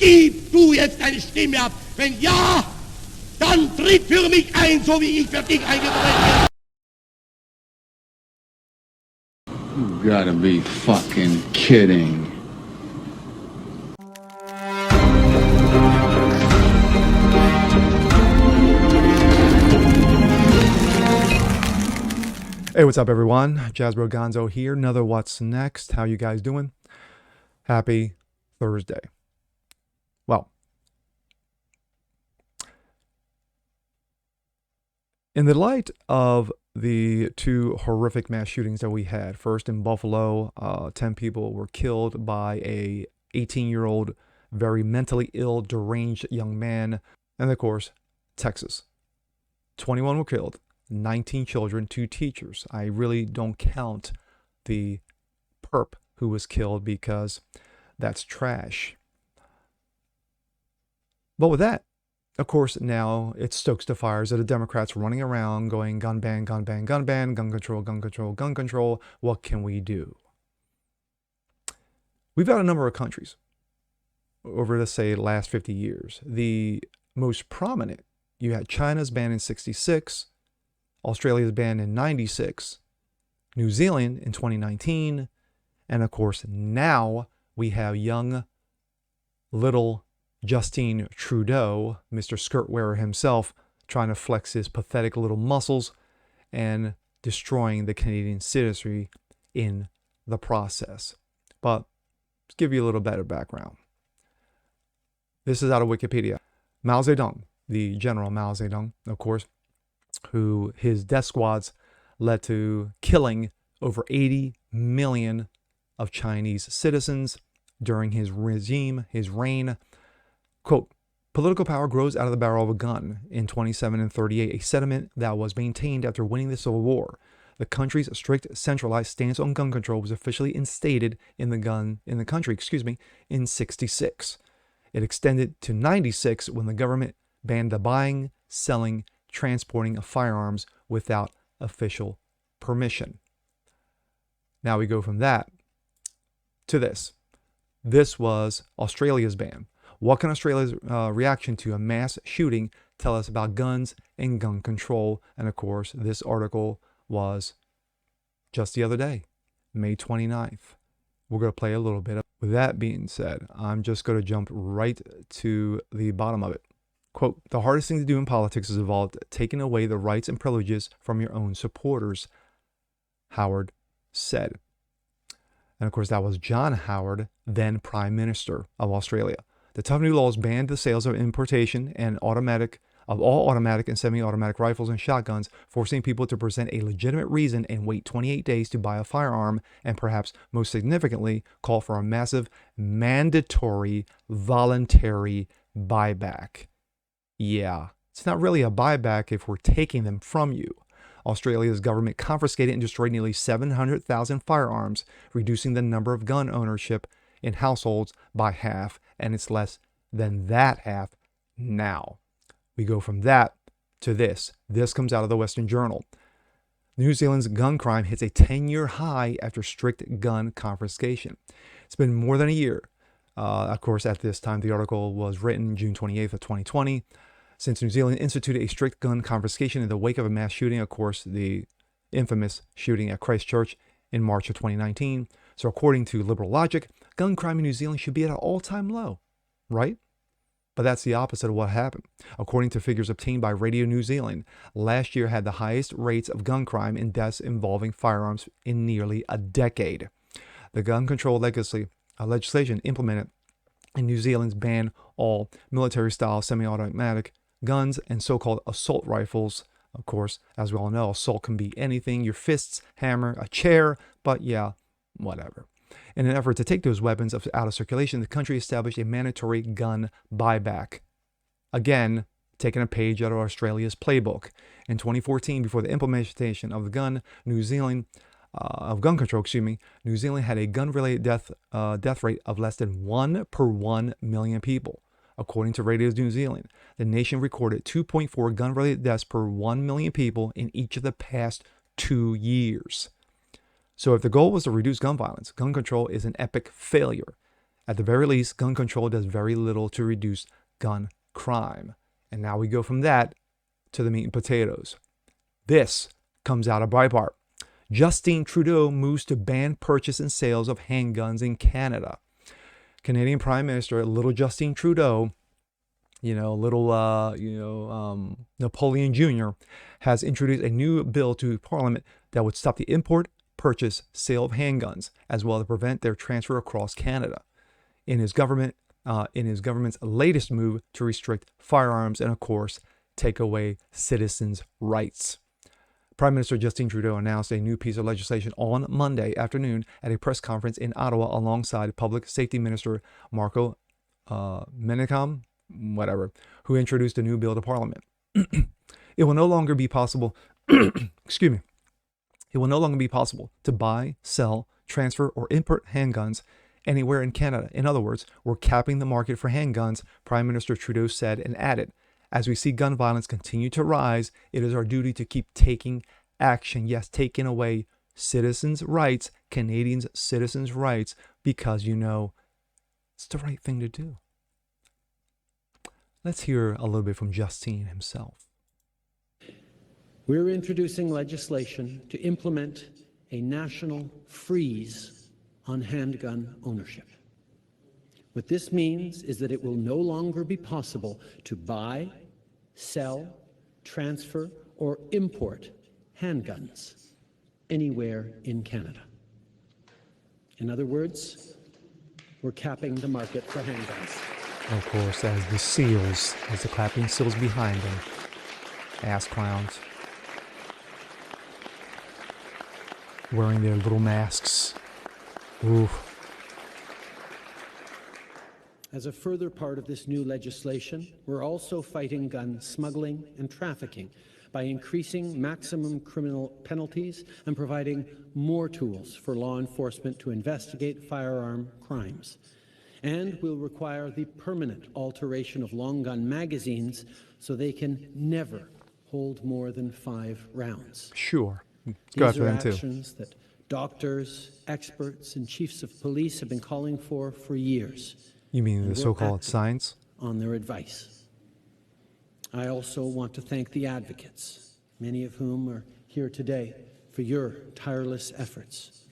Gib du jetzt deine Stimme ab. Wenn ja, dann tritt für mich ein, so wie ich für dich eingetreten bin. You gotta be fucking kidding. Hey, what's up, everyone? Jasbro Gonzo here. Another What's Next. How you guys doing? Happy Thursday. Well, in the light of the two horrific mass shootings that we had, first in Buffalo, 10 people were killed by a 18-year-old, very mentally ill, deranged young man, and of course, Texas. 21 were killed. 19 children, 2 teachers. I really don't count the perp who was killed because that's trash. But with that, of course, now it stokes the fires of the Democrats running around going gun ban, gun ban, gun ban, gun control, gun control, gun control. What can we do? We've got a number of countries over, let's say, the last 50 years. The most prominent, you had China's ban in 66, Australia's ban in 96, New Zealand in 2019, and of course now we have young little Justine Trudeau, Mr. Skirt Wearer himself, trying to flex his pathetic little muscles and destroying the Canadian citizenry in the process. But let's give you a little better background. This is out of Wikipedia. Mao Zedong, the General Mao Zedong, of course, who his death squads led to killing over 80 million of Chinese citizens during his regime, his reign. Quote, political power grows out of the barrel of a gun in 27 and 38, a sentiment that was maintained after winning the Civil War. The country's strict centralized stance on gun control was officially instated in the country in 66. It extended to 96 when the government banned the buying, selling, transporting of firearms without official permission. Now we go from that to this. This was Australia's ban. What can Australia's reaction to a mass shooting tell us about guns and gun control? And of course, this article was just the other day, May 29th. We're going to play a little bit. With that being said, I'm just going to jump right to the bottom of it. Quote, the hardest thing to do in politics is involved taking away the rights and privileges from your own supporters, Howard said. And of course, that was John Howard, then Prime Minister of Australia. The tough new laws banned the sales of importation and all automatic and semi-automatic rifles and shotguns, forcing people to present a legitimate reason and wait 28 days to buy a firearm, and perhaps most significantly, call for a massive mandatory voluntary buyback. Yeah, it's not really a buyback if we're taking them from you. Australia's government confiscated and destroyed nearly 700,000 firearms, reducing the number of gun ownership in households by half, and it's less than that half now. We go from that to this. This comes out of the Western Journal. New Zealand's gun crime hits a 10-year high after strict gun confiscation. It's been more than a year. Of course, at this time, the article was written June 28th of 2020. Since New Zealand instituted a strict gun confiscation in the wake of a mass shooting, of course, the infamous shooting at Christchurch in March of 2019. So according to liberal logic, gun crime in New Zealand should be at an all-time low, right? But that's the opposite of what happened. According to figures obtained by Radio New Zealand, last year had the highest rates of gun crime and deaths involving firearms in nearly a decade. The gun control legislation implemented in New Zealand's ban all military-style semi-automatic guns and so-called assault rifles. Of course, as we all know, assault can be anything, your fists, hammer, a chair, but yeah, whatever. In an effort to take those weapons out of circulation, the country established a mandatory gun buyback. Again, taking a page out of Australia's playbook. In 2014, before the implementation of gun control, New Zealand had a gun-related death rate of less than 1 per 1 million people. According to Radio New Zealand, the nation recorded 2.4 gun-related deaths per 1 million people in each of the past 2 years. So if the goal was to reduce gun violence, gun control is an epic failure, At the very least, gun control does very little to reduce gun crime. And now we go from that to the meat and potatoes. This comes out of Breitbart. Justine Trudeau moves to ban purchase and sales of handguns in Canada. Canadian Prime Minister, little Justine Trudeau, Napoleon Jr., has introduced a new bill to Parliament that would stop the import, purchase, sale of handguns, as well as prevent their transfer across Canada. In his government's latest move to restrict firearms and, of course, take away citizens' rights. Prime Minister Justine Trudeau announced a new piece of legislation on Monday afternoon at a press conference in Ottawa alongside Public Safety Minister Marco Menicam, who introduced a new bill to Parliament. It will no longer be possible, excuse me, it will no longer be possible to buy, sell, transfer, or import handguns anywhere in Canada. In other words, we're capping the market for handguns, Prime Minister Trudeau said, and added, as we see gun violence continue to rise, it is our duty to keep taking action. Yes, taking away citizens' rights, Canadians' citizens' rights, because, it's the right thing to do. Let's hear a little bit from Justine himself. We're introducing legislation to implement a national freeze on handgun ownership. What this means is that it will no longer be possible to buy, sell, transfer, or import handguns anywhere in Canada. In other words, we're capping the market for handguns. Of course, as the clapping seals behind them. Ass clowns. Wearing their little masks. Oof. As a further part of this new legislation, we're also fighting gun smuggling and trafficking by increasing maximum criminal penalties and providing more tools for law enforcement to investigate firearm crimes. And we'll require the permanent alteration of long gun magazines so they can never hold more than 5 rounds. Sure. These are actions that doctors, experts, and chiefs of police have been calling for years. You mean the so-called science? On their advice. I also want to thank the advocates, many of whom are here today, for your tireless efforts.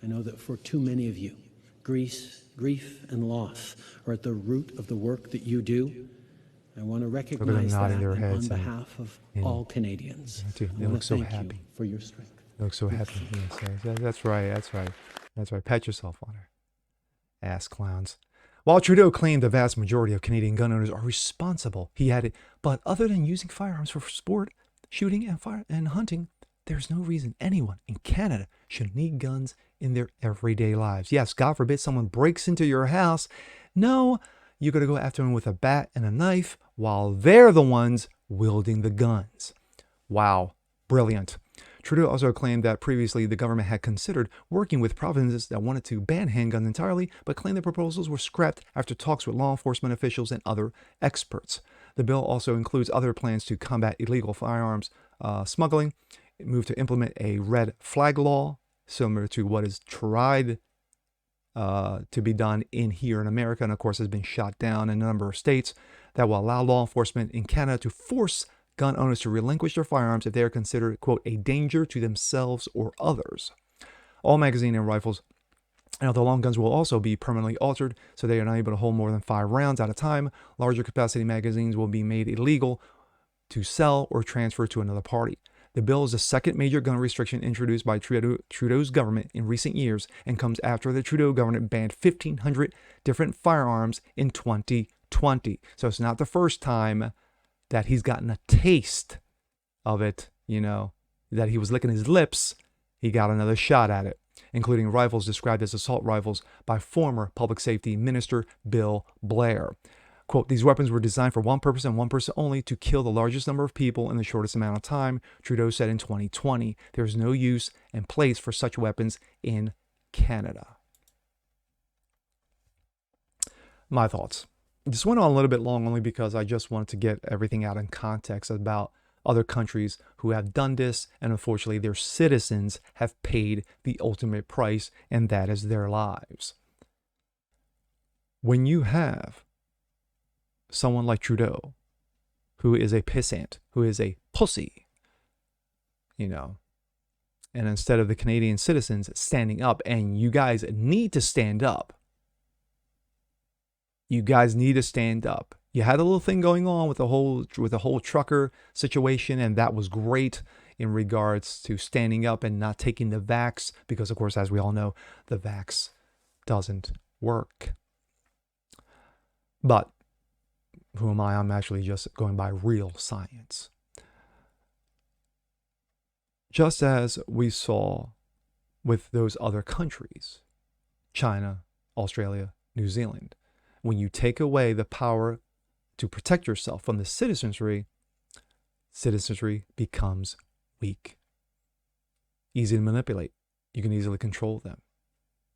I know that for too many of you, grief and loss are at the root of the work that you do. I want to recognize that on behalf of all Canadians. They look so happy. For your strength. They look so happy. Yes, that's right. Pat yourself on her. Ass clowns. While Trudeau claimed the vast majority of Canadian gun owners are responsible, he added, but other than using firearms for sport, shooting, and hunting, there's no reason anyone in Canada should need guns in their everyday lives. Yes, God forbid someone breaks into your house. No, you're going to go after them with a bat and a knife while they're the ones wielding the guns. Wow, brilliant. Trudeau also claimed that previously the government had considered working with provinces that wanted to ban handguns entirely, but claimed the proposals were scrapped after talks with law enforcement officials and other experts. The bill also includes other plans to combat illegal firearms smuggling. It moved to implement a red flag law, similar to what is tried to be done here in America, and of course has been shot down in a number of states, that will allow law enforcement in Canada to force gun owners to relinquish their firearms if they are considered, quote, a danger to themselves or others. All magazine and rifles, and the long guns will also be permanently altered so they are not able to hold more than 5 rounds at a time. Larger capacity magazines will be made illegal to sell or transfer to another party. The bill is the second major gun restriction introduced by Trudeau's government in recent years and comes after the Trudeau government banned 1,500 different firearms in 2020. So it's not the first time that he's gotten a taste of it, that he was licking his lips. He got another shot at it, including rifles described as assault rifles by former Public Safety Minister Bill Blair. Quote, these weapons were designed for one purpose and one purpose only, to kill the largest number of people in the shortest amount of time, Trudeau said in 2020. There is no use and place for such weapons in Canada. My thoughts. This went on a little bit long only because I just wanted to get everything out in context about other countries who have done this, and unfortunately their citizens have paid the ultimate price, and that is their lives. when you have someone like Trudeau, who is a pissant, who is a pussy, you know, and instead of the Canadian citizens standing up, and you guys need to stand up. You guys need to stand up. You had a little thing going on with the whole trucker situation, and that was great in regards to standing up and not taking the vax, because of course, as we all know, the vax doesn't work. But who am I? I'm actually just going by real science. Just as we saw with those other countries, China, Australia, New Zealand, when you take away the power to protect yourself from the citizenry becomes weak. Easy to manipulate. You can easily control them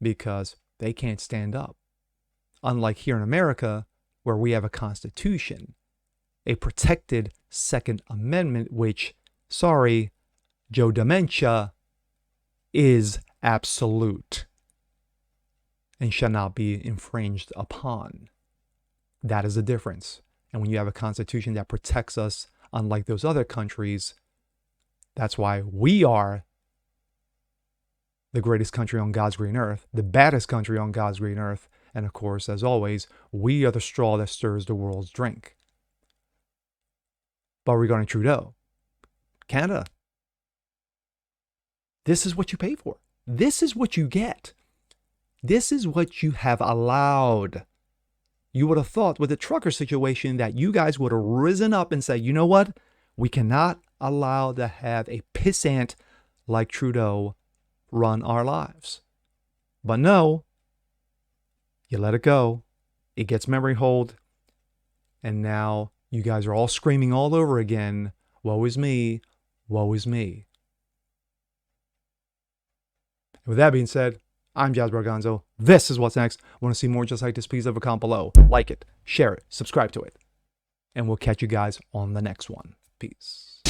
because they can't stand up. Unlike here in America, where we have a constitution, a protected Second Amendment, which, sorry, Joe Dementia, is absolute and shall not be infringed upon. That is the difference. And when you have a constitution that protects us, unlike those other countries, that's why we are the greatest country on God's green earth, the baddest country on God's green earth, and of course, as always, we are the straw that stirs the world's drink. But regarding Trudeau, Canada, this is what you pay for. This is what you get. This is what you have allowed. You would have thought with the trucker situation that you guys would have risen up and said, you know what? We cannot allow to have a pissant like Trudeau run our lives. But no, you let it go. It gets memory hold. And now you guys are all screaming all over again, woe is me, woe is me. And with that being said, I'm Jazz Bargonzo. This is what's next. Want to see more just like this? Please leave a comment below. Like it, share it, subscribe to it. And we'll catch you guys on the next one. Peace.